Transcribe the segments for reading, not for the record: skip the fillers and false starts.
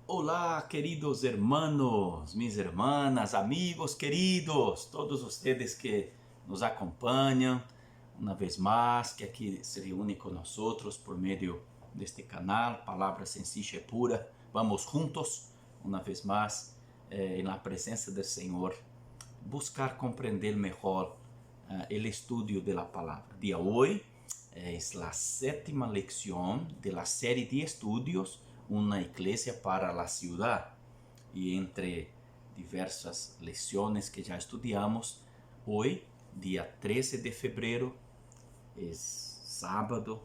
Olá, queridos hermanos, mis hermanas, amigos queridos, todos ustedes que nos acompanham uma vez mais, que aqui se reúne com nós por meio deste canal, Palavra Sencilla e Pura. Vamos juntos, uma vez mais, na presença do Senhor, buscar compreender melhor o estudo da palavra. Dia hoje é a sétima lecção da série de estudos Una iglesia para la ciudad, e entre diversas lecciones que já estudamos, hoje, dia 13 de fevereiro, é sábado,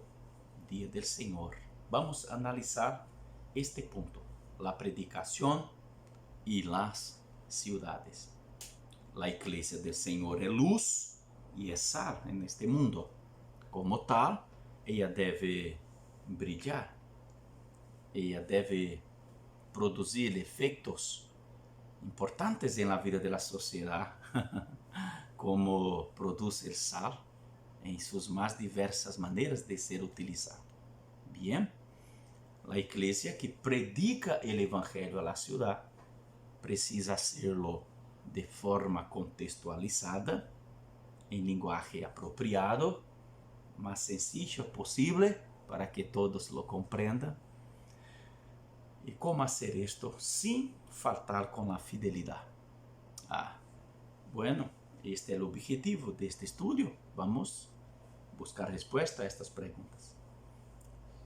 dia del Senhor. Vamos analisar este ponto, la predicación y las ciudades. La iglesia del Senhor é luz e é sal en este mundo. Como tal, ella deve brilhar. Ella deve produzir efeitos importantes na vida da sociedade, como produz o sal em suas mais diversas maneiras de ser utilizado. Bien, a igreja que predica o evangelho à cidade precisa hacerlo de forma contextualizada, em linguagem apropriado, mais sencillo possível para que todos lo compreendam. E como fazer isto sem faltar com a fidelidade? Bueno, este é o objetivo deste estudo. Vamos buscar resposta a estas perguntas.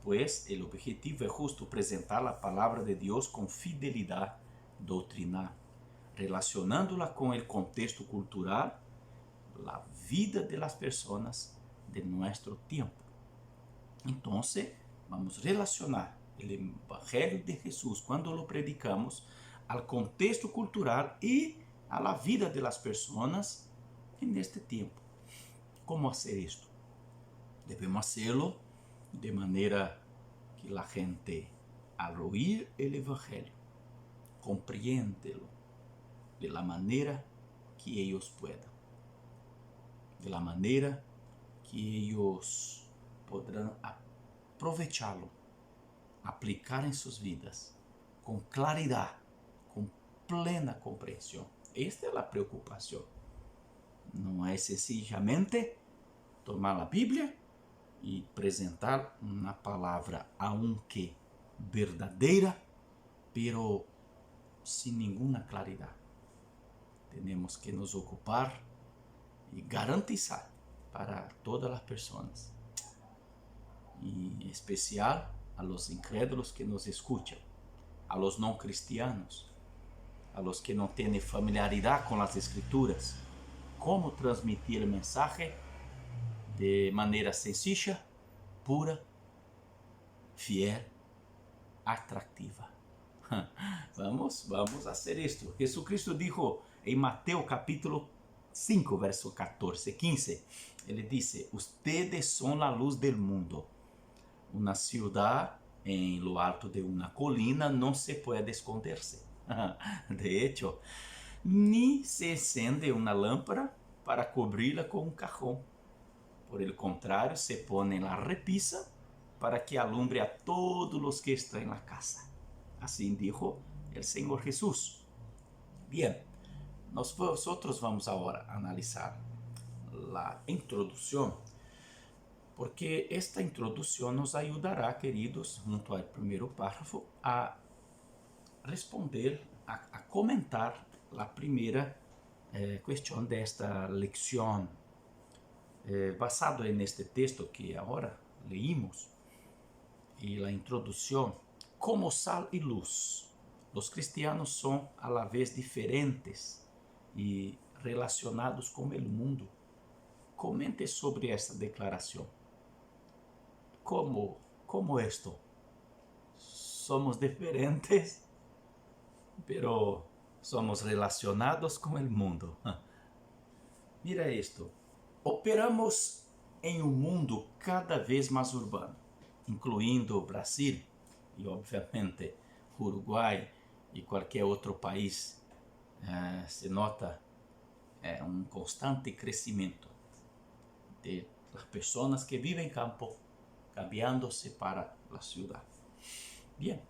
Pois o objetivo é justo apresentar a palavra de Deus com fidelidade doutrinal, relacionando-la com o contexto cultural, a vida de las pessoas de nosso tempo. Então, vamos relacionar o Evangelho de Jesus, quando lo predicamos, ao contexto cultural e à vida de las pessoas neste tempo. Como fazer isto? Devemos fazê-lo de maneira que a gente, ao ouvir o Evangelho, compreenda-lo de la maneira que eles puedan, de la maneira que eles poderão aproveitar-lo, aplicar em suas vidas com claridade, com plena compreensão. Esta é a preocupação. Não é sencillamente tomar a Bíblia e apresentar uma palavra, aunque verdadeira, pero sem nenhuma claridade. Temos que nos ocupar e garantizar para todas as pessoas, e em especial a los incrédulos que nos escuchan, a los não cristianos, a los que não têm familiaridade com as escrituras, como transmitir o mensagem de maneira sencilla, pura, fiel, atractiva. Vamos fazer isto. Jesucristo dijo em Mateus capítulo 5, verso 14, 15, ele disse: "Ustedes son la luz del mundo. Una ciudad en lo alto de una colina no se puede esconderse. De hecho, ni se enciende una lámpara para cubrirla con un cajón. Por el contrario, se pone en la repisa para que alumbre a todos los que están en la casa." Así dijo el Señor Jesús. Bien, nosotros vamos ahora a analizar la introducción, porque esta introdução nos ajudará, queridos, junto ao primeiro párrafo, a responder, a comentar a primeira questão desta lecção. Basado neste texto que agora leímos, e a introdução, como sal e luz, os cristianos são a la vez diferentes e relacionados com o mundo. Comente sobre esta declaração. Como esto? Somos diferentes, pero somos relacionados com o mundo. Mira isto. Operamos em um mundo cada vez mais urbano, incluindo o Brasil e, obviamente, Uruguai e qualquer outro país. Se nota um constante crescimento de las pessoas que vivem em campo, cambiándose para la ciudad. Bien,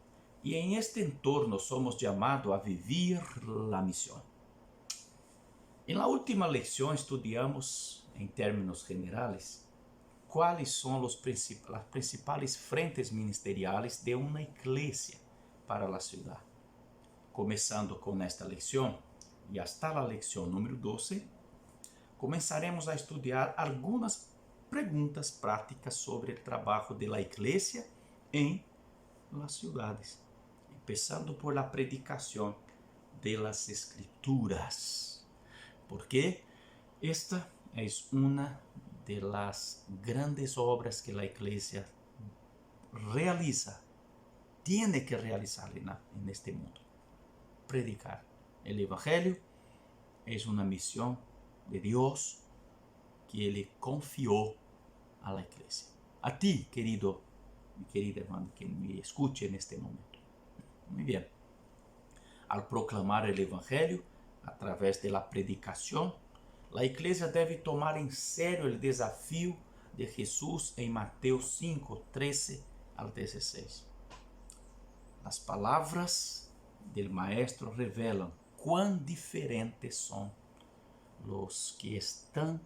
Y en este entorno somos llamados a vivir la misión. En la última lección estudiamos, en términos generales, cuáles son las principales frentes ministeriales de una iglesia para la ciudad. Comenzando con esta lección y hasta la lección número 12, comenzaremos a estudiar algunas preguntas prácticas sobre el trabajo de la iglesia en las ciudades, empezando por la predicación de las escrituras, porque esta es una de las grandes obras que la iglesia realiza, tiene que realizar en este mundo. Predicar el evangelio es una misión de Dios que Él confió a la iglesia. A ti, querido, mi querida hermana, que me escuche en este momento. Muy bien. Al proclamar el evangelio a través de la predicación, la iglesia debe tomar en serio el desafío de Jesús en Mateo 5, 13 al 16. Las palabras del maestro revelan cuán diferentes son los que están,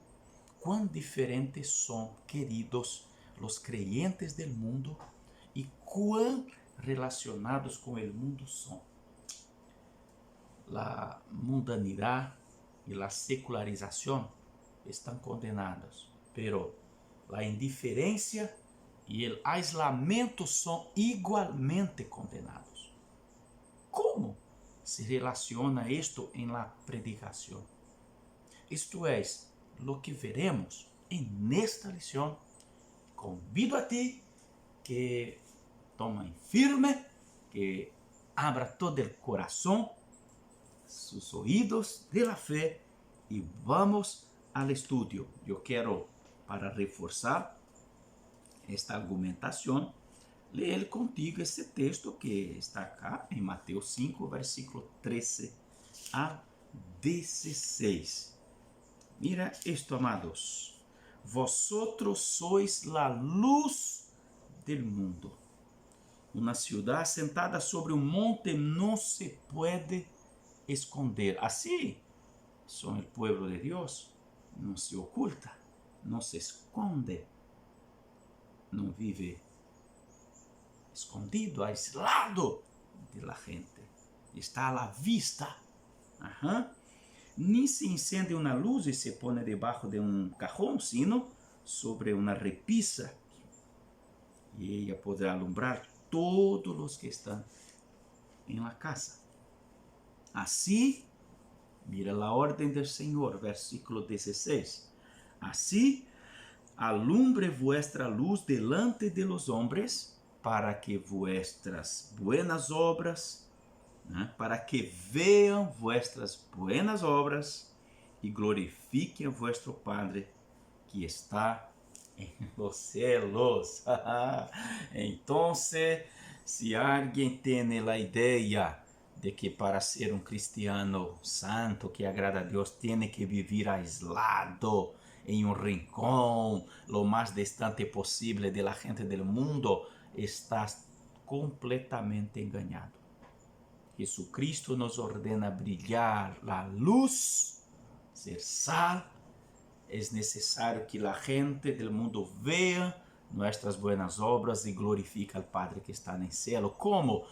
cuán diferentes son, queridos, los creyentes del mundo y cuán relacionados con el mundo son. La mundanidad y la secularización están condenados, pero la indiferencia y el aislamiento son igualmente condenados. ¿Cómo se relaciona esto en la predicación? Esto es lo que veremos en esta lección. Convido a ti que tome firme, que abra todo el corazón, sus oídos de la fe y vamos al estudio. Yo quiero, para reforzar esta argumentación, leer contigo este texto que está acá en Mateo 5, versículo 13 a 16. Mira esto, amados. Vosotros sois la luz del mundo. Una ciudad sentada sobre un monte no se puede esconder. Así son el pueblo de Dios. No se oculta, no se esconde, no vive escondido, aislado de la gente. Está a la vista. Ni se enciende una luz y se pone debajo de un cajón, sino sobre una repisa. Y ella podrá alumbrar todos los que están en la casa. Así, mira la orden del Señor, versículo 16. Así, alumbre vuestra luz delante de los hombres, para que vuestras buenas obras, para que vean vuestras buenas obras y glorifiquen a vuestro Padre que está en los cielos. Entonces, si alguien tiene la idea de que para ser un cristiano santo que agrada a Dios tiene que vivir aislado en un rincón lo más distante posible de la gente del mundo, estás completamente engañado. Jesucristo nos ordena brillar la luz, ser sal. Es necesario que la gente del mundo vea nuestras buenas obras y glorifique al Padre que está en el cielo. ¿Cómo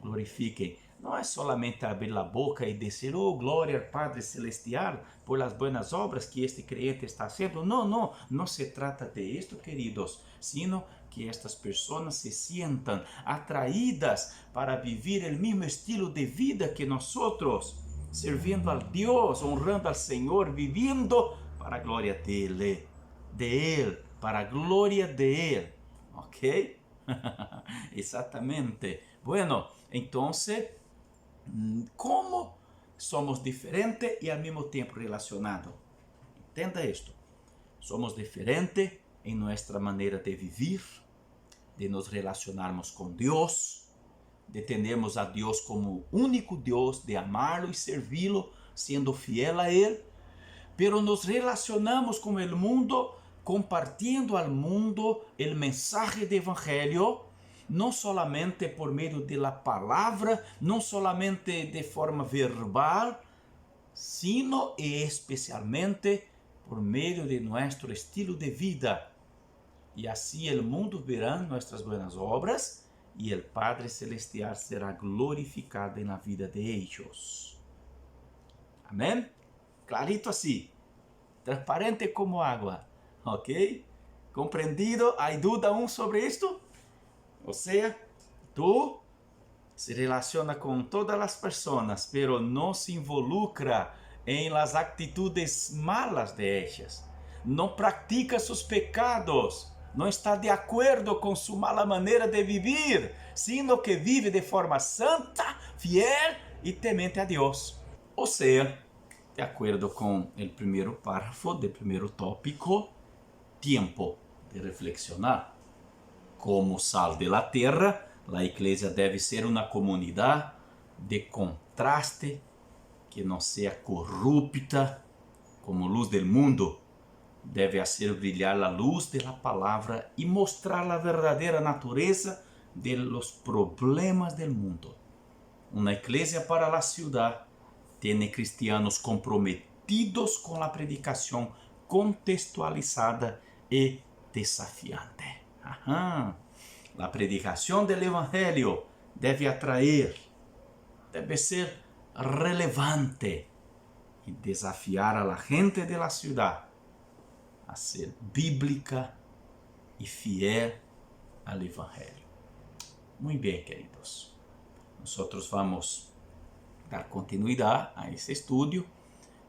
glorifique? No es solamente abrir la boca y decir, oh, gloria al Padre Celestial por las buenas obras que este creyente está haciendo. No se trata de esto, queridos, sino que estas personas se sientan atraídas para vivir el mismo estilo de vida que nosotros, sirviendo al Dios, honrando al Señor, viviendo para gloria de Él, para gloria de Él. ¿Ok? Exactamente. Bueno, entonces, ¿cómo somos diferentes y al mismo tiempo relacionados? Entenda esto. Somos diferentes en nuestra manera de vivir, de nos relacionarmos con Dios, de tenermos a Dios como único Dios, de amarlo y servirlo, siendo fiel a Él, pero nos relacionamos con el mundo, compartiendo al mundo el mensaje del Evangelio, não solamente por meio da palavra, não solamente de forma verbal, sino e especialmente por meio de nosso estilo de vida. E assim o mundo verá nossas buenas obras e o Padre Celestial será glorificado na vida de ellos. Amém? Clarito assim, transparente como água, ok? Compreendido? Há dúvida sobre isto? Ou seja, tu se relaciona com todas as pessoas, pero não se involucra em las atitudes malas de ellas. Não pratica seus pecados. Não está de acordo com sua mala maneira de viver, sino que vive de forma santa, fiel e temente a Deus. Ou seja, de acordo com o primeiro párrafo do primeiro tópico, tempo de reflexionar. Como sal de la terra, a igreja deve ser uma comunidade de contraste, que não seja corrupta, como luz del mundo. Deve fazer brilhar a luz de la palavra e mostrar a verdadeira natureza de los problemas del mundo. Uma igreja para a cidade tem cristianos comprometidos com a predicação contextualizada e desafiante. A predicação do Evangelho deve atrair, deve ser relevante e desafiar a la gente de la ciudad a ser bíblica e fiel ao Evangelho. Muito bem, queridos. Nós vamos dar continuidade a esse estudo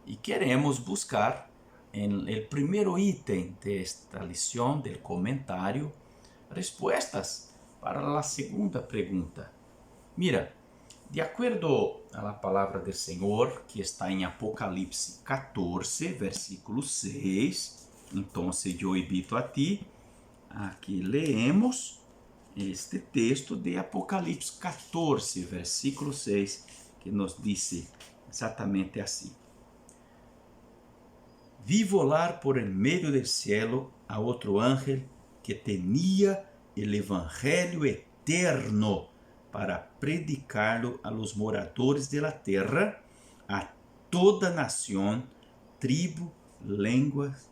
e queremos buscar no primeiro item desta lição, do comentário, respostas para a segunda pergunta. Mira, de acordo à palavra do Senhor, que está em Apocalipse 14, versículo 6, então eu invito a ti a que leemos este texto de Apocalipse 14, versículo 6, que nos diz exatamente assim: Vi volar por el medio del cielo a otro ángel que tenía el evangelio eterno para predicarlo a los moradores de la tierra, a toda nación, tribu, lenguas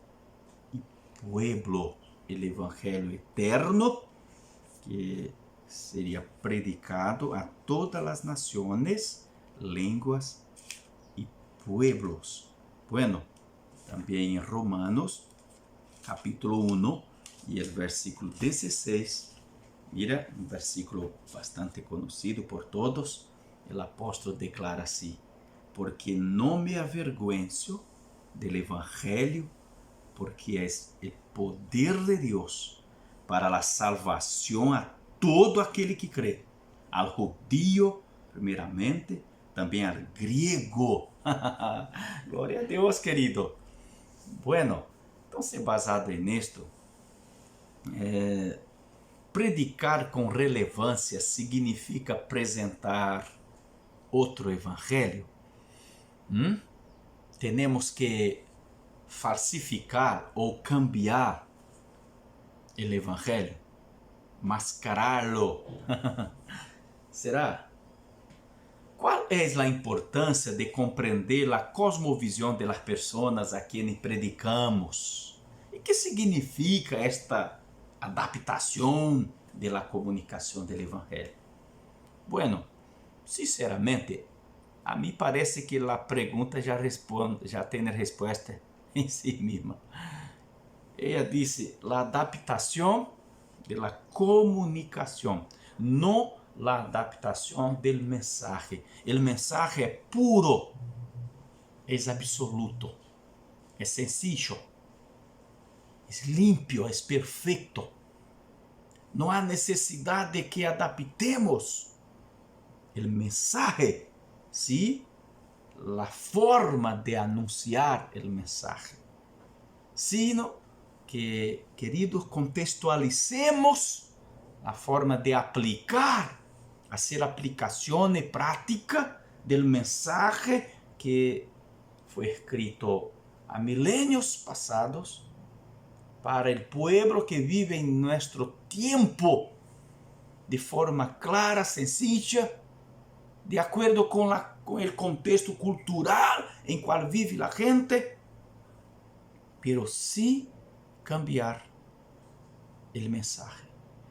y pueblo. El evangelio eterno que sería predicado a todas las naciones, lenguas y pueblos. Bueno, también en Romanos, capítulo 1 y el versículo 16, mira, un versículo bastante conocido por todos, el apóstol declara así: porque no me avergüenzo del evangelio, porque es el poder de Dios para la salvación a todo aquele que cree, al judío primeramente, también al griego. Glória a Deus, querido. Bueno, entonces basado en esto, predicar com relevância significa apresentar outro evangelho? Temos que falsificar ou cambiar o evangelho? Mascará-lo? Será? Qual é a importância de compreender a cosmovisão das pessoas a quem predicamos? E que significa esta adaptação da comunicação do Evangelho? Bueno, sinceramente, a mim parece que a pergunta já tem a resposta em si mesma. Ela disse: a adaptação da comunicação, não la adaptación del mensaje. El mensaje es puro, es absoluto, es sencillo, es limpio, es perfecto. No hay necesidad de que adaptemos el mensaje, ¿sí? La forma de anunciar el mensaje, sino que, queridos, contextualicemos a forma de aplicar, hacer aplicación práctica del mensaje que fue escrito a milenios pasados para el pueblo que vive en nuestro tiempo de forma clara, sencilla, de acuerdo con el contexto cultural en cual vive la gente, pero sí cambiar el mensaje,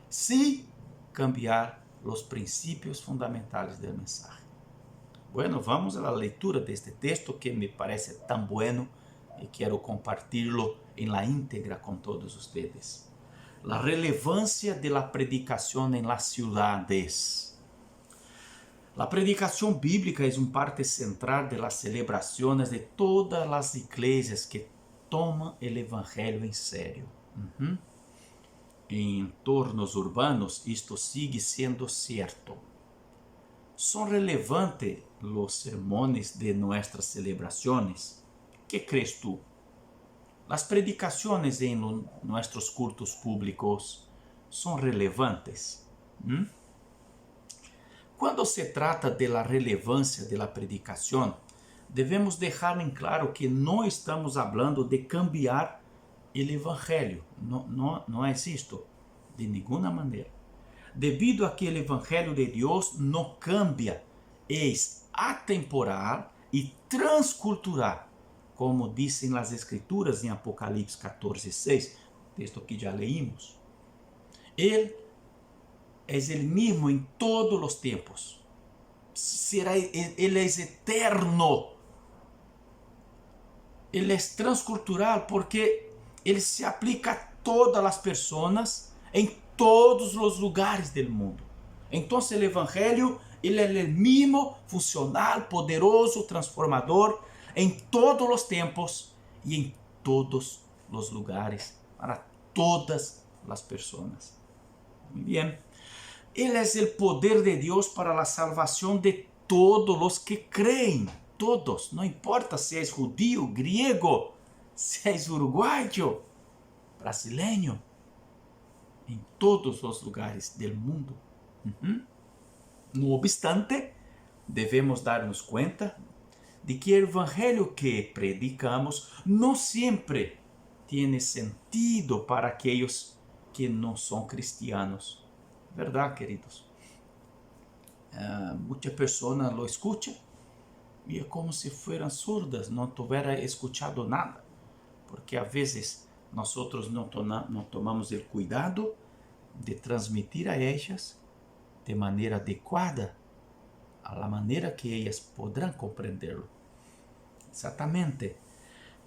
sí cambiar los principios fundamentales del mensaje. Bueno, vamos a la lectura de este texto que me parece tan bueno y quiero compartirlo en la íntegra con todos ustedes. La relevancia de la predicación en las ciudades. La predicación bíblica es una parte central de las celebraciones de todas las iglesias que toman el evangelio en serio. En entornos urbanos esto sigue siendo cierto. ¿Son relevantes los sermones de nuestras celebraciones? ¿Qué crees tú? ¿Las predicaciones en nuestros cultos públicos son relevantes? Cuando se trata de la relevancia de la predicación, debemos dejar en claro que no estamos hablando de cambiar el evangelio. No es esto, de ninguna manera. Debido a que el evangelio de Dios no cambia, es atemporal y transcultural, como dicen las escrituras en Apocalipsis 14:6, texto que ya leímos. Él es el mismo en todos los tiempos. Él es eterno. Él es transcultural porque Él se aplica a todas las personas en todos los lugares del mundo. Entonces el evangelio, él es el mismo, funcional, poderoso, transformador en todos los tiempos y en todos los lugares, para todas las personas. Muy bien. Él es el poder de Dios para la salvación de todos los que creen. Todos, no importa si es judío, griego, si es uruguayo, brasileño, en todos los lugares del mundo. No obstante, debemos darnos cuenta de que el evangelio que predicamos no siempre tiene sentido para aquellos que no son cristianos. ¿Verdad, queridos? Muchas personas lo escuchan y es como si fueran sordas, no tuvieran escuchado nada, porque a veces nosotros no tomamos el cuidado de transmitir a ellas de manera adecuada, a la manera que ellas podrán comprenderlo. Exactamente.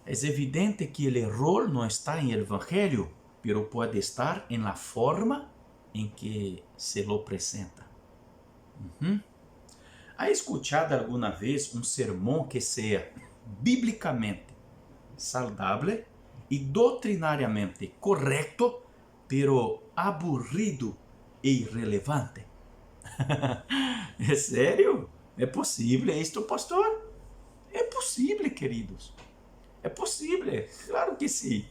Es evidente que el error no está en el evangelio, pero puede estar en la forma en que se lo presenta. ¿Ha escuchado alguna vez un sermón que sea bíblicamente saludable y doctrinariamente correcto, pero aburrido e irrelevante? ¿Es serio? ¿Es posible esto, pastor? Es posible, queridos. Es posible, claro que sí.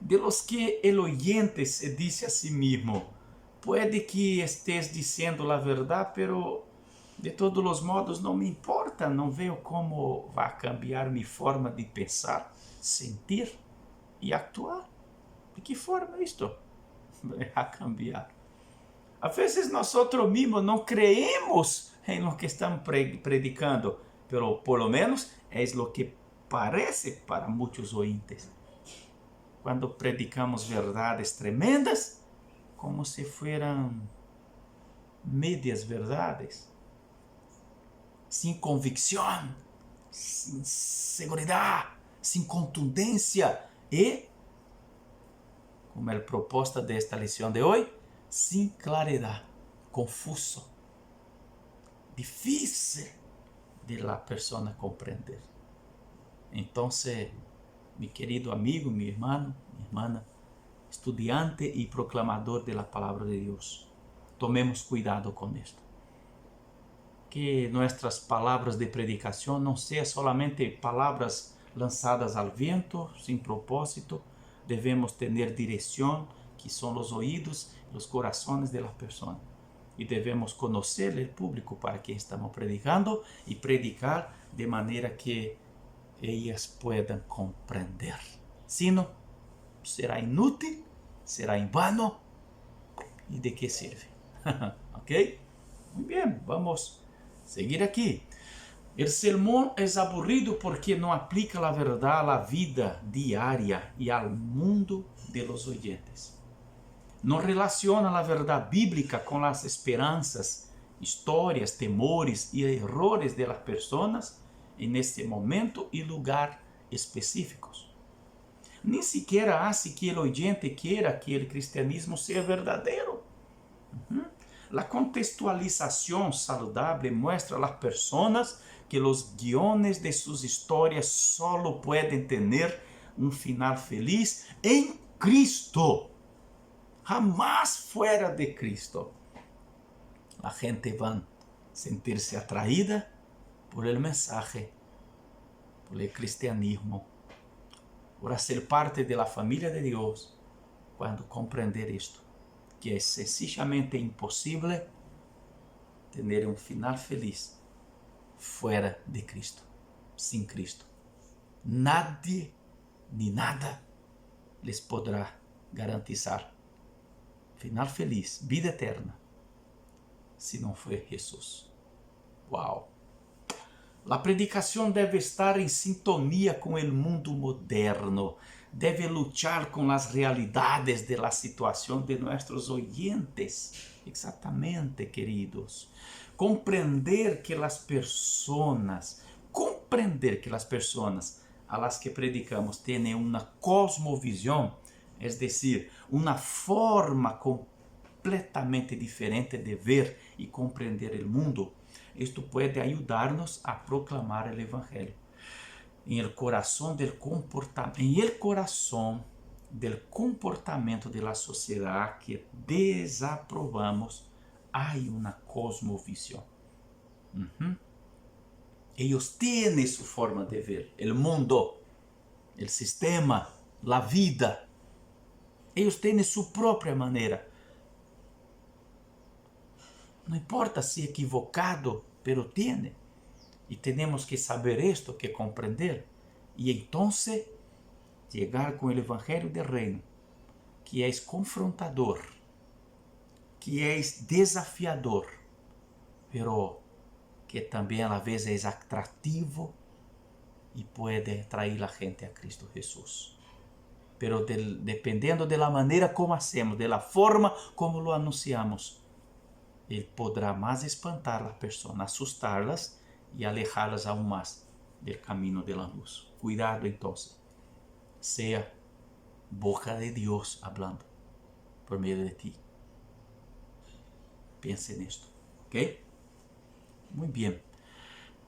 De los que el oyente se dice a sí mismo, puede que estés diciendo la verdad, pero de todos los modos no me importa, no veo cómo va a cambiar mi forma de pensar, sentir y actuar. ¿De qué forma esto va a cambiar? A veces nosotros mismos no creemos en lo que estamos predicando, pero por lo menos es lo que parece para muchos oyentes. Cuando predicamos verdades tremendas, como si fueran medias verdades, sin convicción, sin seguridad, sin contundencia y, como es la propuesta de esta lección de hoy, sin claridad, confuso, difícil de la persona comprender. Entonces, mi querido amigo, mi hermano, mi hermana, estudiante y proclamador de la palabra de Dios, tomemos cuidado con esto. Que nuestras palabras de predicación no sean solamente palabras lanzadas al viento, sin propósito. Debemos tener dirección, que son los oídos y los corazones de las personas. Y debemos conocer el público para quien estamos predicando y predicar de manera que ellas puedan comprender. Si no, será inútil, será en vano. ¿Y de qué sirve? ¿Ok? Muy bien, vamos a seguir aquí. El sermón es aburrido porque no aplica la verdad a la vida diaria y al mundo de los oyentes. No relaciona la verdad bíblica con las esperanzas, historias, temores y errores de las personas en este momento y lugar específicos. Ni siquiera hace que el oyente quiera que el cristianismo sea verdadero. La contextualización saludable muestra a las personas que los guiones de sus historias solo pueden tener un final feliz en Cristo. Jamás fuera de Cristo. La gente va a sentirse atraída por el mensaje, por el cristianismo, por hacer parte de la familia de Dios, cuando comprender esto, que es sencillamente imposible tener un final feliz fuera de Cristo, sin Cristo. Nadie ni nada les podrá garantizar final feliz, vida eterna, si no fue Jesús. Wow. La predicación debe estar en sintonía con el mundo moderno, debe luchar con las realidades de la situación de nuestros oyentes. Exactamente, queridos. Comprender que las personas a las que predicamos tienen una cosmovisión, es decir, una forma completamente diferente de ver y comprender el mundo. Esto puede ayudarnos a proclamar el Evangelio. En el corazón del comportamiento de la sociedad que desaprobamos, hay una cosmovisión. Ellos tienen su forma de ver el mundo, el sistema, la vida. Ellos tienen su propia manera. No importa si equivocado, pero tiene. Y tenemos que saber esto, que comprender. Y entonces llegar con el Evangelio del Reino, que es confrontador, que es desafiador, pero que también a la vez es atractivo y puede atraer a la gente a Cristo Jesús. Pero dependiendo de la manera como hacemos, de la forma como lo anunciamos, Él podrá más espantar a las personas, asustarlas y alejarlas aún más del camino de la luz. Cuidado entonces, sea boca de Dios hablando por medio de ti. Piense en esto, ¿ok? Muy bien.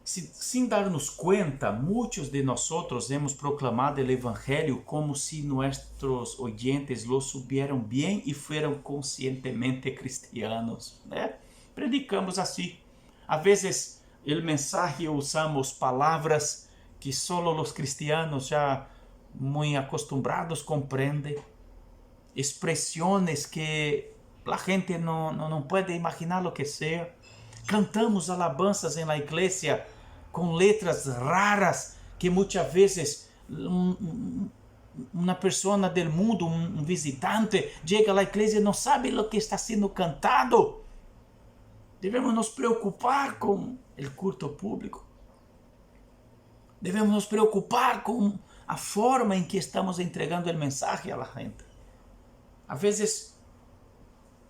Sin darnos cuenta, muchos de nosotros hemos proclamado el Evangelio como si nuestros oyentes lo supieran bien y fueran conscientemente cristianos, ¿eh? Predicamos así. A veces el mensaje usamos palabras que solo los cristianos ya muy acostumbrados comprenden, expresiones que la gente no puede imaginar lo que sea. Cantamos alabanzas en la iglesia con letras raras que muchas veces una persona del mundo, un visitante, llega a la iglesia y no sabe lo que está siendo cantado. Debemos nos preocupar con el culto público. Debemos nos preocupar con a forma en que estamos entregando el mensaje a la gente. A veces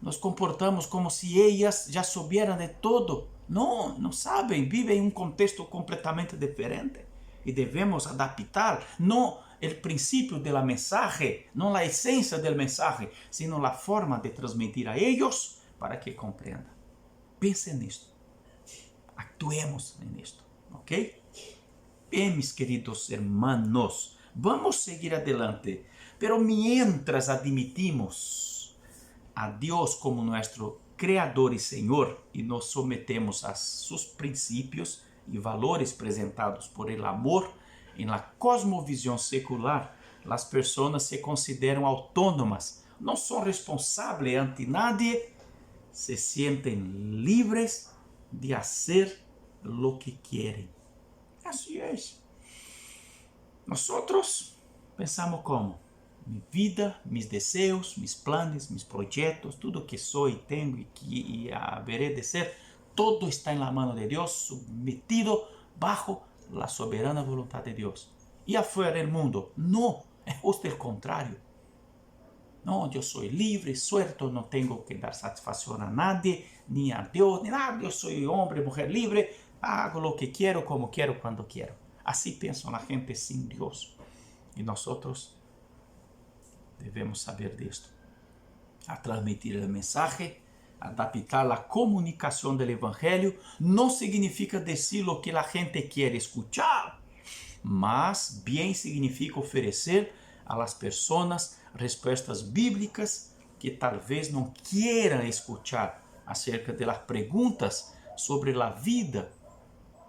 nos comportamos como si ellas ya supieran de todo. No saben, viven en un contexto completamente diferente. Y debemos adaptar, no el principio del mensaje, no la esencia del mensaje, sino la forma de transmitir a ellos para que comprendan. Piensen en esto. Actuemos en esto, ¿ok? Bien, mis queridos hermanos, vamos a seguir adelante. Pero mientras admitimos a Dios como nuestro Creador y Señor y nos sometemos a sus principios y valores presentados por el amor, en la cosmovisión secular, las personas se consideran autónomas, no son responsables ante nadie, se sienten libres de hacer lo que quieren. Así es. Nosotros pensamos como, mi vida, mis deseos, mis planes, mis proyectos, tudo que soy, tengo y haberé de ser, todo está en la mano de Dios, sometido bajo la soberana voluntad de Dios. Y afuera del mundo, no, es justo el contrario. No, yo soy libre, suelto, no tengo que dar satisfacción a nadie, ni a Dios, ni nada. Yo soy hombre, mujer libre, hago lo que quiero, como quiero, cuando quiero. Así piensa la gente sin Dios. Y nosotros debemos saber de esto. A transmitir el mensaje, adaptar la comunicación del Evangelio, no significa decir lo que la gente quiere escuchar, mas bien significa ofrecer a las personas respuestas bíblicas que tal vez no quieran escuchar acerca de las preguntas sobre la vida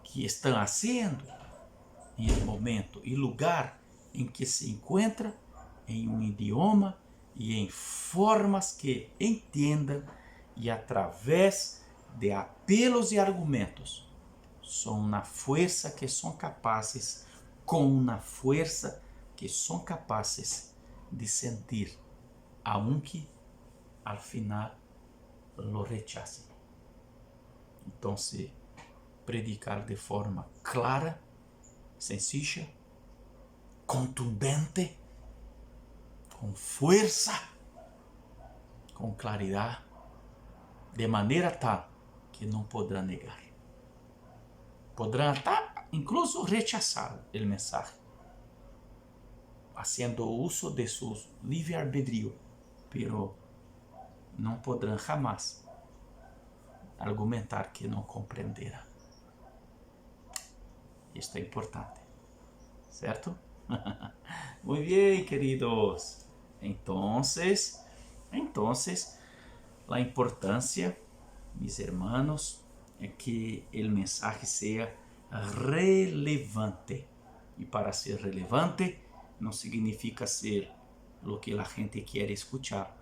que están haciendo en el momento y lugar en que se encuentra, en un idioma y en formas que entiendan y a través de apelos y argumentos son una fuerza que son capaces, con una fuerza que son capaces de sentir, aunque al final lo rechacen. Entonces, predicar de forma clara, sencilla, contundente, con fuerza, con claridad, de manera tal que no podrán negar. Podrán hasta incluso rechazar el mensaje, haciendo uso de su libre albedrío, pero no podrán jamás argumentar que no comprenderán. Esto es importante, ¿cierto? Muy bien, queridos. Entonces, la importancia, mis hermanos, es que el mensaje sea relevante. Y para ser relevante, no significa ser lo que la gente quiere escuchar,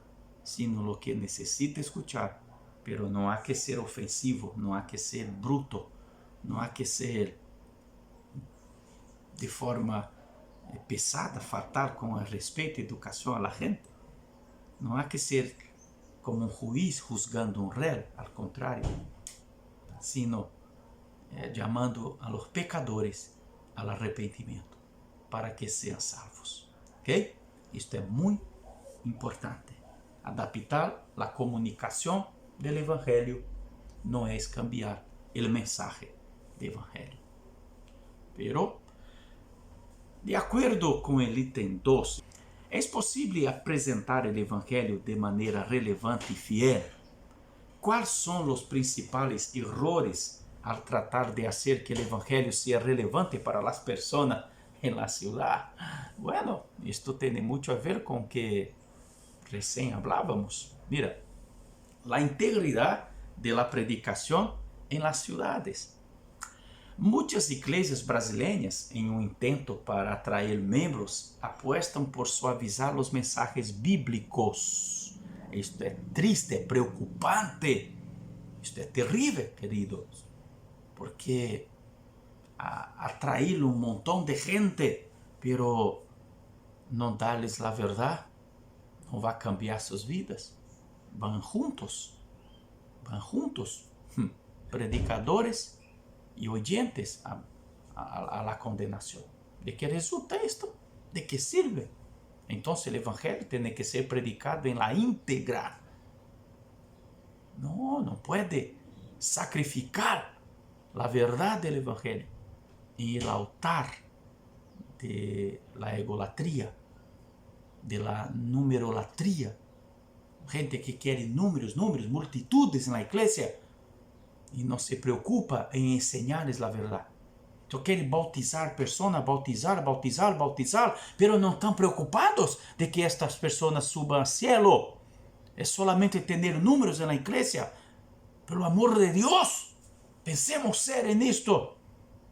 sino lo que necesita escuchar. Pero no hay que ser ofensivo, no hay que ser bruto, no hay que ser de forma pesada, fatal, con el respeto y educación a la gente. No hay que ser como un juiz juzgando un rey, al contrario, sino llamando a los pecadores al arrepentimiento para que sean salvos. ¿Ok? Esto es muy importante. Adaptar la comunicación del Evangelio no es cambiar el mensaje del Evangelio. Pero, de acuerdo con el ítem 2, ¿es posible apresentar el Evangelio de manera relevante y fiel? ¿Cuáles son los principales errores al tratar de hacer que el Evangelio sea relevante para las personas en la ciudad? Bueno, esto tiene mucho a ver con que recién hablábamos. Mira, la integridad de la predicación en las ciudades. Muitas igrejas brasileiras, em um intento para atrair membros, apostam por suavizar os mensagens bíblicos. Isto é triste, é preocupante, isto é terrível, queridos, porque atrair um montão de gente, pero não dar-lhes a verdade, não vai cambiar suas vidas. Van juntos, predicadores y oyentes a la condenación. ¿De qué resulta esto? ¿De qué sirve? Entonces el Evangelio tiene que ser predicado en la íntegra. No puede sacrificar la verdad del Evangelio en el altar de la egolatría, de la numerolatría. Gente que quiere números, multitudes en la iglesia, y no se preocupa en enseñarles la verdad. Entonces quieren bautizar personas, bautizar, pero no están preocupados de que estas personas suban al cielo. Es solamente tener números en la iglesia. Pelo amor de Dios, pensemos ser en esto.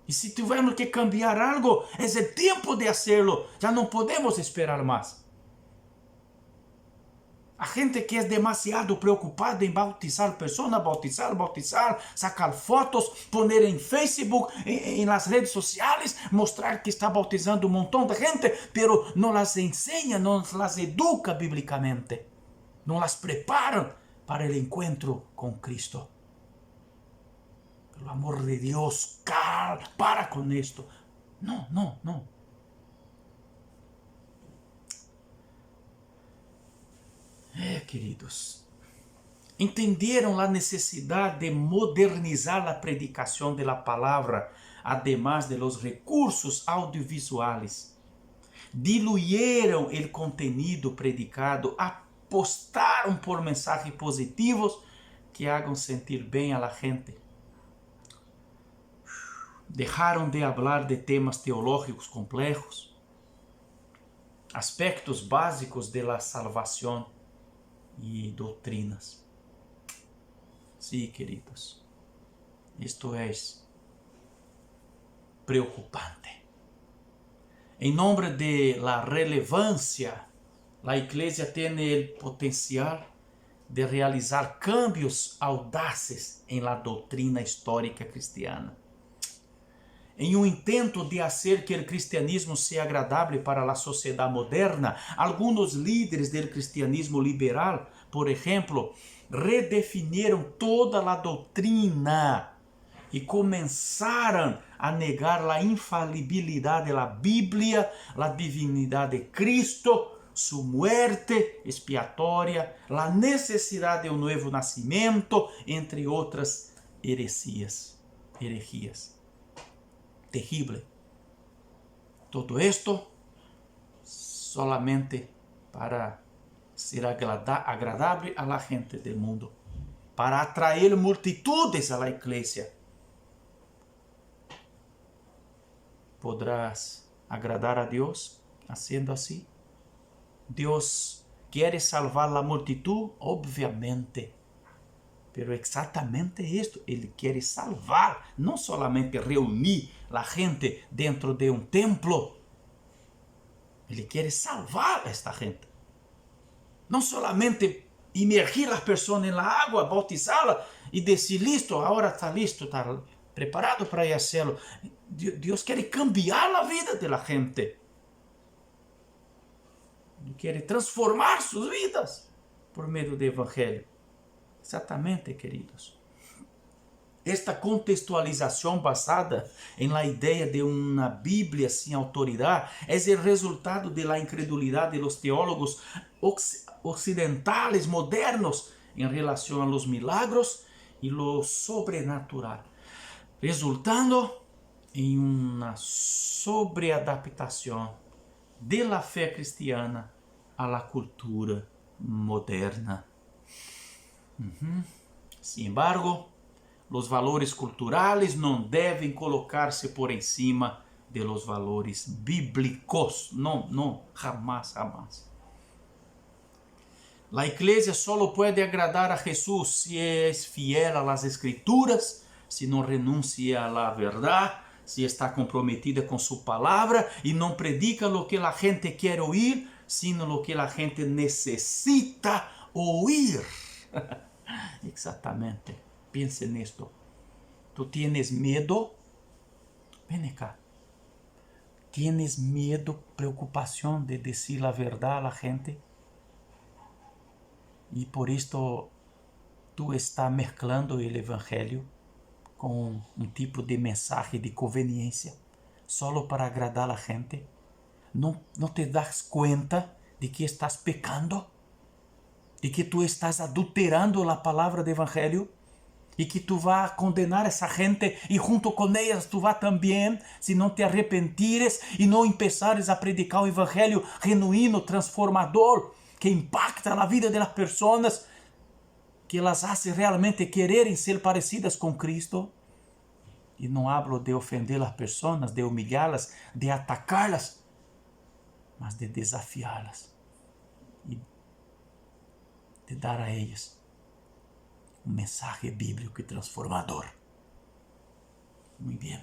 Y si tuviéramos que cambiar algo, es el tiempo de hacerlo. Ya no podemos esperar más. A gente que é demasiado preocupada em bautizar pessoas, bautizar, sacar fotos, poner em Facebook, em las redes sociais, mostrar que está bautizando um montão de gente, pero não las ensina, não las educa bíblicamente, não las preparam para o encontro com Cristo. Pelo amor de Deus, para com isto. Não. Queridos, entenderam a necessidade de modernizar a predicação da palavra, además de los recursos audiovisuais. Diluíram o conteúdo predicado, apostaram por mensagens positivos que hagam sentir bem a la gente. Deixaram de falar de temas teológicos complexos, aspectos básicos de la salvação e doutrinas. Sí, queridos, isto é preocupante. Em nome de la relevância, a igreja tem o potencial de realizar cambios audaces em la doutrina histórica cristiana. Em um intento de fazer que o cristianismo seja agradável para a sociedade moderna, alguns líderes do cristianismo liberal, por exemplo, redefiniram toda a doutrina e começaram a negar a infalibilidade da Bíblia, a divinidade de Cristo, sua muerte expiatória, a necessidade de um novo nascimento, entre outras heresias. Terrível. Todo esto solamente para ser agradável a la gente del mundo, para atrair multitudes a la iglesia. ¿Podrás agradar a Dios haciendo así? Dios quiere salvar la multitud, obviamente. Pero exatamente esto, Ele quer salvar, não solamente reunir a gente dentro de um templo. Ele quer salvar esta gente. Não solamente imergir as pessoas na água, bautizá-la e dizer, listo, agora está listo, está preparado para ir a hacerlo. Deus quer cambiar a vida da gente. Ele quer transformar suas vidas por meio do Evangelho. Exatamente, queridos. Esta contextualização basada em la ideia de uma Bíblia sem autoridade é o resultado da incredulidade de los teólogos ocidentais modernos em relação a los milagros e lo sobrenatural, resultando em uma sobreadaptação de la fé cristiana à la cultura moderna. Sin embargo, os valores culturais não devem colocar-se por encima de los valores bíblicos. Não, jamás. La iglesia solo puede agradar a Jesús si es fiel a las escrituras, si no renuncia a la verdad, si está comprometida com su palabra e não predica lo que la gente quiere oír, sino lo que la gente necesita oír. Exatamente. Pense nisto. Tu tienes medo? Ven acá. Tienes medo, preocupação de dizer a verdade à gente? E por isto tu está mezclando o evangelho com um tipo de mensagem de conveniência, solo para agradar a gente? Não te das conta de que estás pecando? De que tu estás adulterando a palavra do evangelho? E que tu vas condenar essa gente e junto com elas tu vas também, se não te arrepentires e não empezares a predicar o evangelho genuíno, transformador, que impacta a vida das pessoas, que elas hace realmente quererem ser parecidas com Cristo. E não hablo de ofender as pessoas, de humilhá-las, de atacá-las, mas de desafiá-las e de dar a elas um mensagem bíblico e transformador. Muito bem.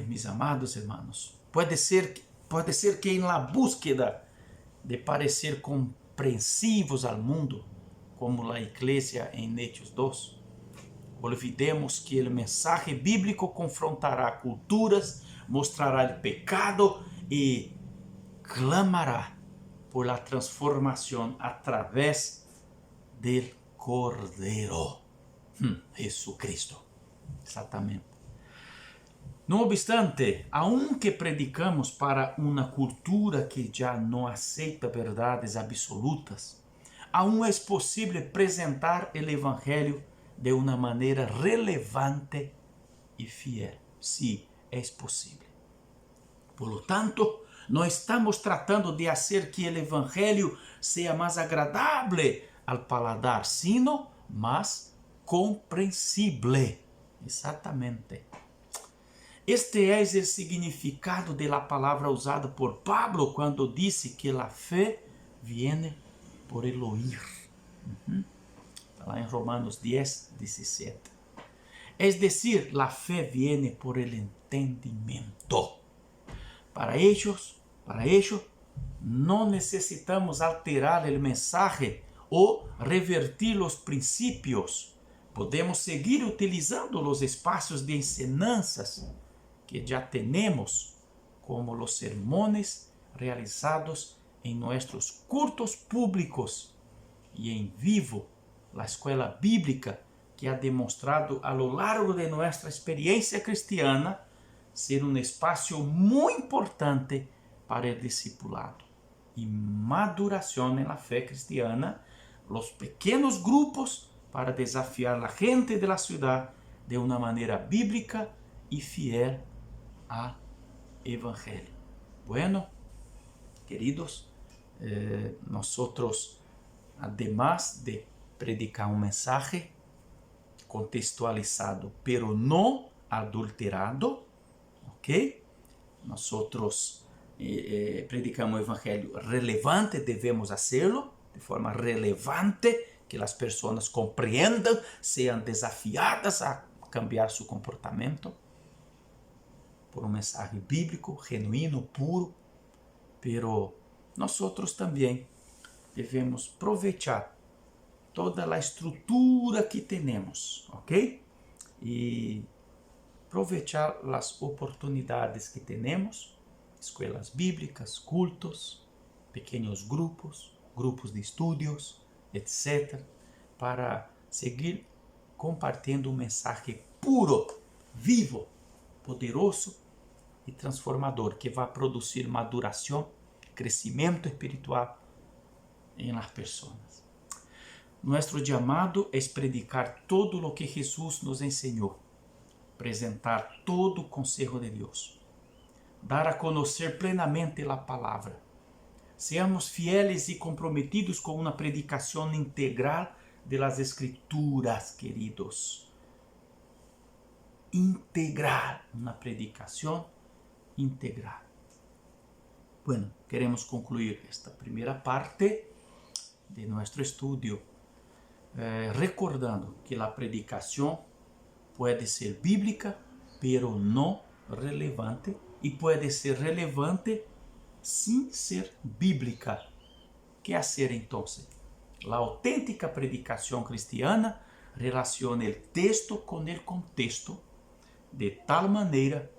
Mis amados hermanos, pode ser que en la búsqueda de parecer compreensivos al mundo, como la iglesia en Hechos 2. Olvidemos que el mensaje bíblico confrontará culturas, mostrará el pecado y clamará por la transformación a través del Cordero, Jesucristo. Exatamente. No obstante, aunque predicamos para una cultura que ya no aceita verdades absolutas, aún es posible presentar el Evangelio de una manera relevante y fiel. Sí, es posible. Por lo tanto, no estamos tratando de hacer que el Evangelio sea más agradable al paladar, sino más comprensible. Exactamente. Este es el significado de la palabra usada por Pablo cuando dice que la fe viene por el oír. Está lá en Romanos 10, 17. Es decir, la fe viene por el entendimiento. Para ello, no necesitamos alterar el mensaje o revertir los principios. Podemos seguir utilizando los espacios de enseñanzas que ya tenemos, como los sermones realizados en nuestros cultos públicos y en vivo, la escuela bíblica que ha demostrado a lo largo de nuestra experiencia cristiana ser un espacio muy importante para el discipulado y maduración en la fe cristiana, los pequeños grupos para desafiar a la gente de la ciudad de una manera bíblica y fiel al Evangelio. Bueno, queridos, nosotros, además de predicar un mensaje contextualizado, pero no adulterado, ¿ok? Nosotros predicamos Evangelio relevante, debemos hacerlo de forma relevante, que las personas comprendan, sean desafiadas a cambiar su comportamiento por un mensaje bíblico, genuino, puro, pero nosotros también debemos aprovechar toda la estructura que tenemos, ¿ok? Y aprovechar las oportunidades que tenemos, escuelas bíblicas, cultos, pequeños grupos, grupos de estudios, etc., para seguir compartiendo un mensaje puro, vivo, poderoso y transformador que va a producir maduración, crecimiento espiritual en las personas. Nuestro llamado es predicar todo lo que Jesús nos enseñó, presentar todo o consejo de Deus, dar a conhecer plenamente a palavra. Seamos fieles e comprometidos com uma predicação integral de las Escrituras, queridos. Integral, uma predicação integral. Bueno, queremos concluir esta primeira parte de nosso estudo, recordando que a predicação pode ser bíblica, pero não relevante, e pode ser relevante sin ser bíblica. ¿Qué hacer entonces? La auténtica predicación cristiana relaciona el texto con el contexto de tal manera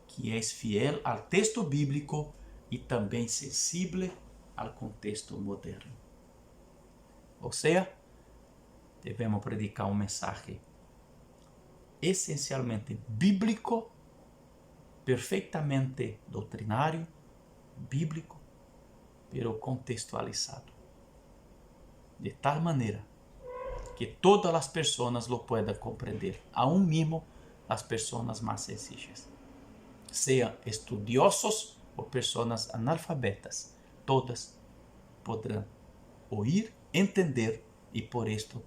que es fiel al texto bíblico y también sensible al contexto moderno. O sea, debemos predicar un mensaje esencialmente bíblico, perfeitamente doutrinário, bíblico, pero contextualizado, de tal maneira que todas as pessoas lo puedan compreender, aún mesmo as pessoas mais sencillas, sejam estudiosos ou pessoas analfabetas, todas poderão ouvir, entender e por isto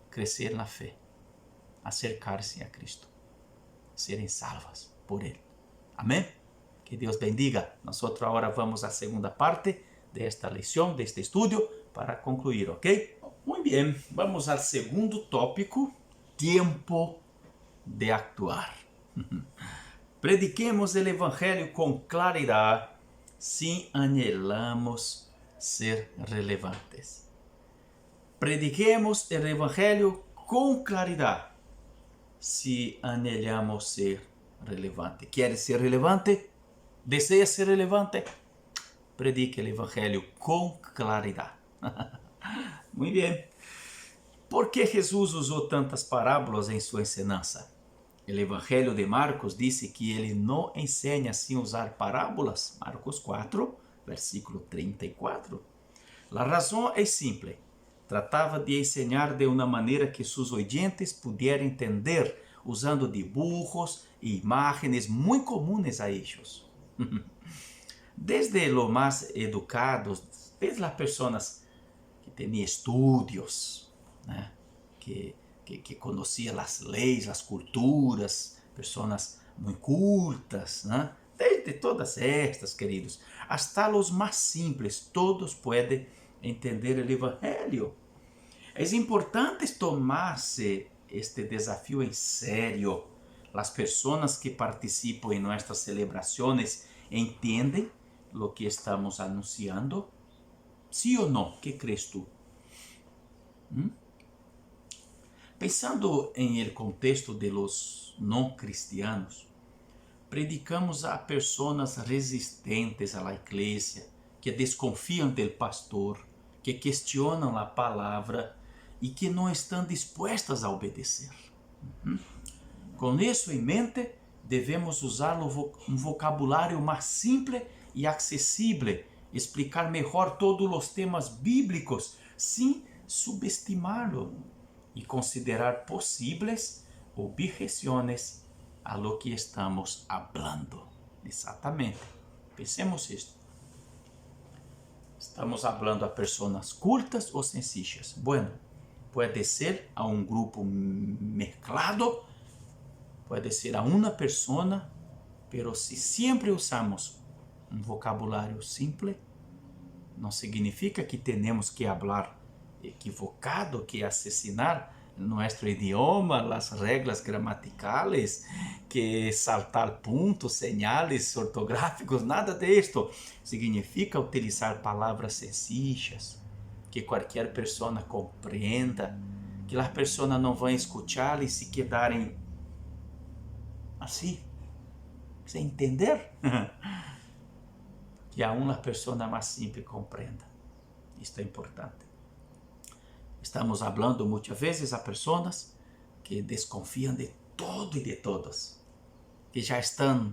crescer na fé, acercar-se a Cristo, serem salvas por Ele. Amém? Que Deus bendiga. Nós agora vamos à segunda parte desta lição, deste estudo, para concluir, ok? Muito bem, vamos ao segundo tópico, tempo de actuar. Prediquemos o Evangelho com claridade, si anhelamos ser relevantes. Prediquemos o Evangelho com claridade, se anhelamos ser relevante. ¿Quieres ser relevante? ¿Deseas ser relevante? Predique o Evangelho com claridade. Muito bem. Por que Jesus usou tantas parábolas em sua ensinança? O Evangelho de Marcos disse que ele não ensina sem usar parábolas. Marcos 4, versículo 34. A razão é simples. Tratava de ensinar de uma maneira que seus oyentes pudieran entender, usando dibujos e imágenes muito comunes a eles. Desde los mais educados, desde as pessoas que tinham estudos, né? que conheciam as leis, as culturas, pessoas muito cultas, né? Desde todas estas, queridos, hasta os mais simples, todos podem entender o Evangelho. É importante tomar-se este desafio em sério. As pessoas que participam em nossas celebrações entendem o que estamos anunciando? Sim ou não? Que crees tu? Pensando em el contexto de los não cristianos, predicamos a pessoas resistentes à igreja, que desconfiam do pastor, que questionam a palavra e que não estão dispostas a obedecer. Com isso em mente, devemos usar um vocabulário mais simples e acessível, explicar melhor todos os temas bíblicos, sem subestimá-lo, e considerar possíveis objeções a lo que estamos hablando. Exatamente. Pensemos isto. Estamos hablando a pessoas cultas ou sencillas. Bueno, pode ser a um grupo mezclado, pode ser a uma pessoa, pero se sempre usamos um vocabulário simples, não significa que temos que falar equivocado, que assassinar nosso idioma, as regras gramaticales, que saltar pontos, señales ortográficos, nada de esto. Significa utilizar palavras sencillas, que qualquer pessoa compreenda, que as pessoas não vão escutar e se quedarem assim, sem entender. Que aún a pessoa mais simples compreenda. Isto é importante. Estamos falando muitas vezes a pessoas que desconfiam de todo e de todos, que já estão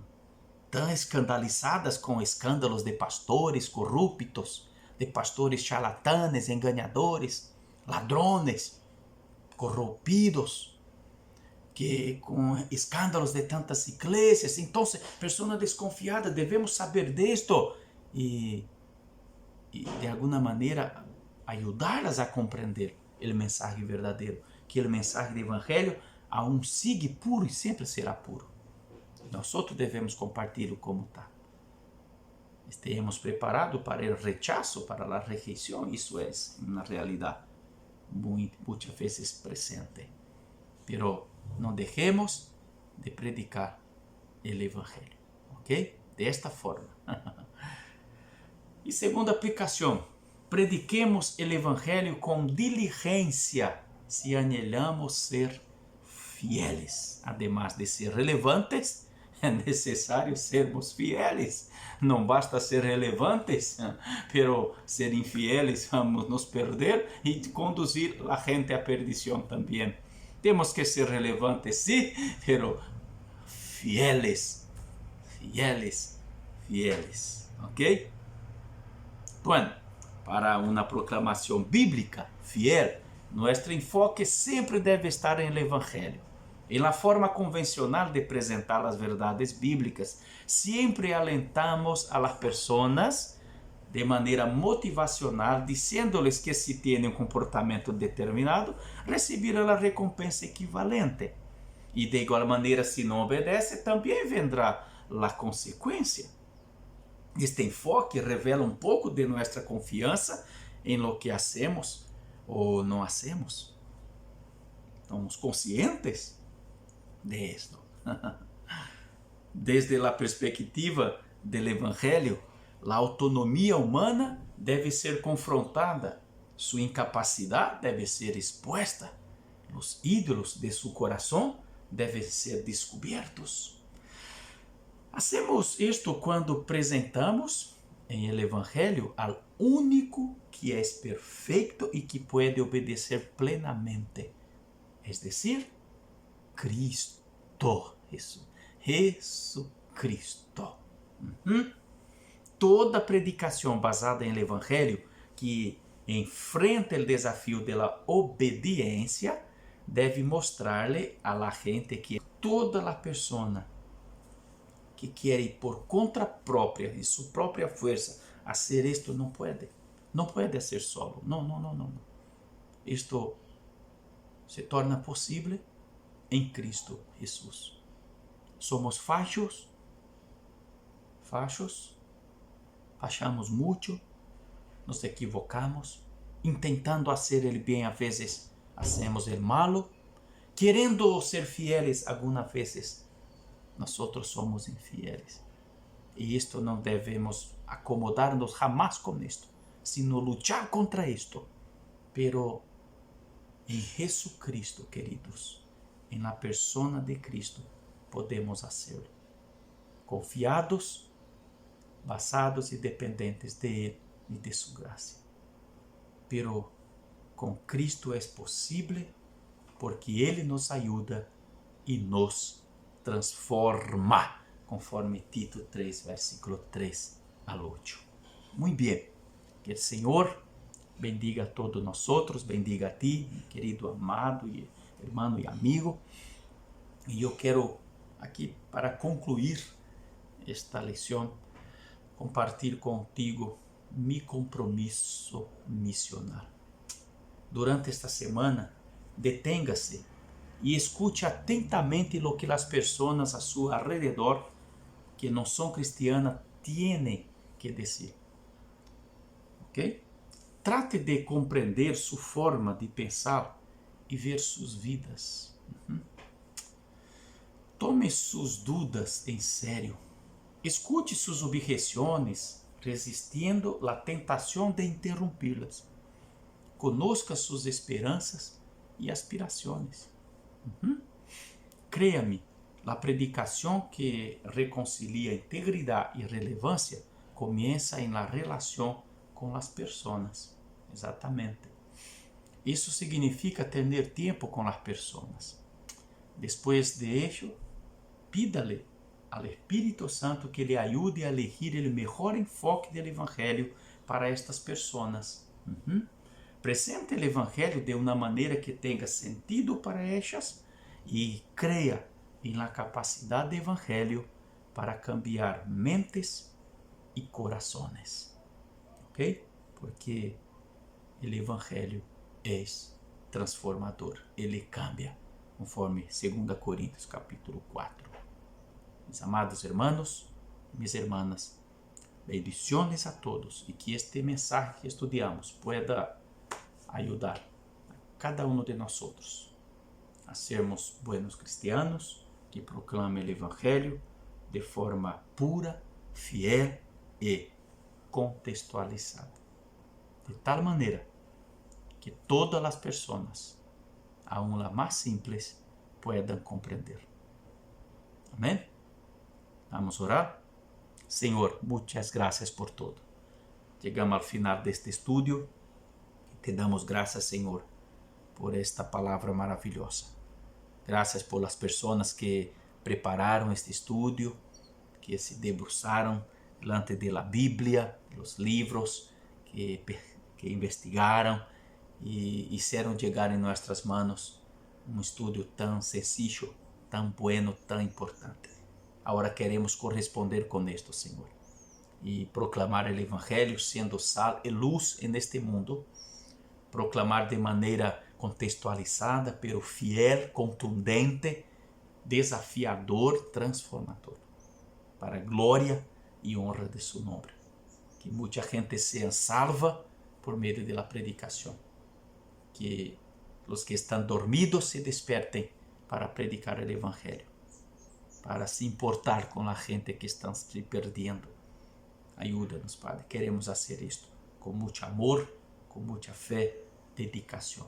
tão escandalizadas com escândalos de pastores corruptos, de pastores charlatanes, enganadores, ladrones, corrompidos, que com escândalos de tantas igrejas. Então, pessoas desconfiadas, devemos saber disto e de alguma maneira ajudá-las a compreender o mensagem verdadeiro, que o mensagem do Evangelho aún sigue puro e sempre será puro. Nós devemos compartilhar como está. Estejamos preparados para o rechazo, para a rejeição. Isso é uma realidade muitas vezes presente. Pero não deixemos de predicar o Evangelho, ok? Desta forma. E segunda aplicação, prediquemos o Evangelho com diligência, se anhelamos ser fieles. Además de ser relevantes, é necessário sermos fieles. Não basta ser relevantes, pero ser infieles, vamos nos perder e conduzir a gente à perdição também. Temos que ser relevantes, sim, pero fieles, fieles, fieles, ok? Bueno, para uma proclamação bíblica fiel, nosso enfoque sempre deve estar em el Evangelho. Em la forma convencional de apresentar as verdades bíblicas, sempre alentamos a las personas de maneira motivacional, dizendo-lhes que se têm um comportamento determinado, recibirão a recompensa equivalente. E de igual maneira, se não obedece, também vendrá a consequência. Este enfoque revela um pouco de nossa confiança em lo que hacemos ou não hacemos. Estamos conscientes de esto. Desde a perspectiva do Evangelho, A autonomia humana deve ser confrontada, sua incapacidade deve ser exposta, os ídolos de seu coração devem ser descobertos. Hacemos isto quando apresentamos em el Evangelho ao único que é perfeito e que pode obedecer plenamente, es decir, Cristo, Jesucristo. Toda predicação basada em el Evangelho que enfrenta o desafio da obediência deve mostrar-lhe a la gente que toda a pessoa que quer ir por conta própria e sua própria força fazer isto não pode ser solo. Não. Isto se torna possível em Cristo Jesus. Somos fachos, fachamos muito, nos equivocamos, intentando fazer o bem, a vezes hacemos o malo, querendo ser fieles, algumas vezes nós somos infieles. E isto não devemos acomodar-nos jamás com isto, sino lutar contra isto. Pero em Jesucristo, queridos, em la persona de Cristo, podemos hacerlo. Confiados, basados e dependentes de Ele e de sua graça. Pero com Cristo é possível, porque Ele nos ajuda e nos transforma, conforme Tito 3, versículo 3 al 8. Muito bem, que o Senhor bendiga a todos nós, bendiga a ti, mi querido amado e irmão e amigo. E eu quero aqui, para concluir esta lição, compartilhar contigo mi compromisso missionário. Durante esta semana, detenga-se e escute atentamente o que as pessoas a seu alrededor que não são cristianas têm que dizer. Ok? Trate de compreender sua forma de pensar e ver suas vidas. Tome suas dúvidas em sério. Escute suas objeções, resistindo à tentação de interrompi-las. Conozca suas esperanças e aspirações. Creia-me, a predicação que reconcilia integridade e relevância começa em la relação com as pessoas. Exatamente. Isso significa ter tempo com as pessoas. Depois de isso, pídale ao Espírito Santo que lhe ajude a elegir o melhor enfoque do Evangelho para estas pessoas. Presente o Evangelho de uma maneira que tenha sentido para elas e creia em la capacidade do Evangelho para cambiar mentes e corações. Ok? Porque o Evangelho é transformador. Ele cambia, conforme 2 Coríntios capítulo 4. Mis amados hermanos, mis hermanas, bendiciones a todos e que este mensaje que estudamos pueda ajudar a cada um de nós a sermos buenos cristianos que proclamem o Evangelho de forma pura, fiel e contextualizada, de tal maneira que todas as pessoas, aun las mais simples, puedan compreender. Amém? Vamos orar? Senhor, muitas graças por todo. Chegamos ao final deste estudo e te damos graças, Senhor, por esta palavra maravilhosa. Graças por las pessoas que prepararam este estudo, que se debruçaram diante da Bíblia, os livros, que investigaram e fizeram chegar em nossas mãos estudo tão sencillo, tão bueno, tão importante. Agora queremos corresponder com isto, Senhor, e proclamar o Evangelho sendo sal e luz neste mundo, proclamar de maneira contextualizada, pero fiel, contundente, desafiador, transformador, para a glória e honra de seu nome. Que muita gente seja salva por meio da predicação. Que os que estão dormidos se despertem para predicar o Evangelho, para se importar com a gente que está se perdendo, Ayúdanos, Padre. Queremos hacer esto con mucho amor, con mucha fe, dedicación.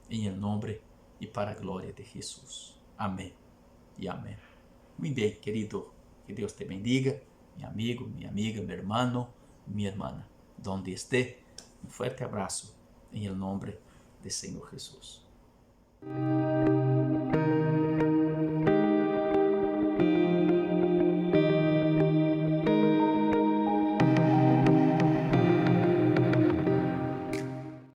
En el nombre y para la gloria de Jesús. Amén y amén. Muy bien, querido. Que Dios te bendiga, mi amigo, mi amiga, mi hermano, mi hermana. Donde esté, un fuerte abrazo en el nombre del Señor Jesús.